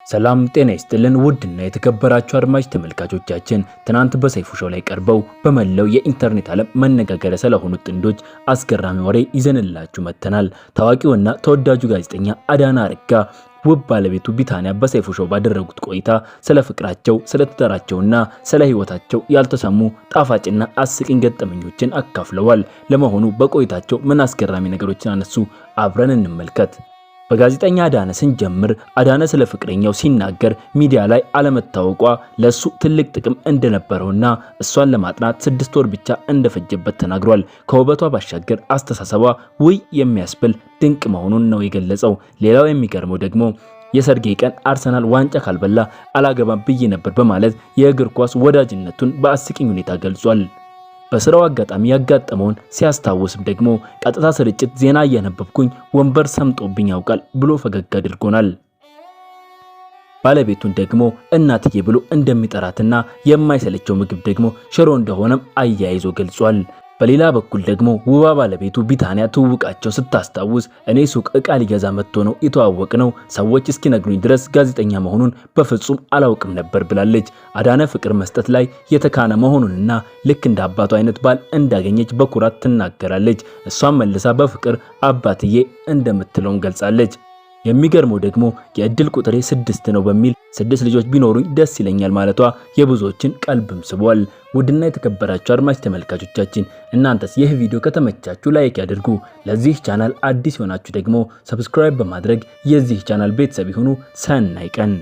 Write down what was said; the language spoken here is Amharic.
ሰላም ጤና ይስጥልን ውድና የተከበራችሁ አድማጭ ተመልካቾቻችን ትናንት በሰይፉ ሾው ላይ ቀርበው በመላው የኢንተርኔት ዓለም መነጋገሪያ ስለሆኑት ጥንዶች አስገራሚ ወሬ ይዘንላችሁ መጥተናል። ታዋቂውና ተወዳጁ ጋዜጠኛ አዳነ አረጋ ውብ ባለቤቱ ቢታንያ በሰይፉ ሾው ባደረጉት ቆይታ ስለ ፍቅራቸው፣ ስለ ትዳራቸውና ስለ ህይወታቸው ያልተሰሙ ጣፋጭና አስቂኝ ገጠመኞችን አካፍለዋል። ለመሆኑ በቆይታቸው ምን አስገራሚ ነገሮችን አነሱ? አብረን እንመልከት። በጋዜጠኛ አዳነ ስንጀምር አዳነ ስለ ፍቅረኛው ሲናገር ሚዲያ ላይ አለመታወቋ ለሱ ትልቅ ጥቅም እንደነበረውና እሷን ለማጥናት 6 ወር ብቻ እንደፈጀበት ተናግሯል። ከውበቷ ባሻገር አስተሳሰቧ ውይ የሚያስብል ድንቅ መሆኑን ነው የገለጸው። ሌላው የሚገርመው ደግሞ የሰርጌ ቀን አርሰናል ዋንጫ ካልበላ አላገባም ብዬ ነበር በማለት የእግር ኳስ ወዳጅነቱን በአስቂኝ ሁኔታ ገልጿል። በስራው አጋጣሚ ያጋጠመውን ሲያስታውስም ደግሞ ቀጥታ ስርጭት ዜና እያነበብኩኝ ወንበር ሰምጦብኝ ያውቃል ብሎ ፈገግ አድርጎናል። ባለቤቱን ደግሞ እናትዬ ብሎ እንደሚጠራትና የማይሰለቸው ምግብ ደግሞ ሽሮ እንደሆነም አያይዞ ገልጿል። በሌላ በኩል ደግሞ ውባ ባለቤቱ ቢታንያ ትውውቃቸው ስታስታውስ እኔ ሱቅ እቃ ሊገዛ መጥቶ ነው የተዋወቅነው፣ ሰዎች እስኪነግሩኝ ድረስ ጋዜጠኛ መሆኑን በፍጹም አላውቅም ነበር ብላለች። አዳነ ፍቅር መስጠት ላይ የተካነ መሆኑንና ልክ እንደ አባቱ አይነት ባል እንዳገኘች በኩራት ትናገራለች። እሷም መልሳ በፍቅር አባትዬ እንደምትለውም ገልጻለች። የሚገርመው ደግሞ የእድል ቁጥሬ 6 ነው በሚል 6 ልጆች ቢኖሩኝ ደስ ይለኛል ማለቷ የብዙዎችን ቀልብም ስቧል። ውድና የተከበራችሁ አድማጭ ተመልካቾቻችን እናንተስ ይህ ቪዲዮ ከተመቻችሁ ላይክ ያድርጉ። ለዚህ ቻናል አዲስ የሆናችሁ ደግሞ ሰብስክራይብ በማድረግ የዚህ ቻናል ቤተሰብ ይሁኑ። ሰናይ ቀን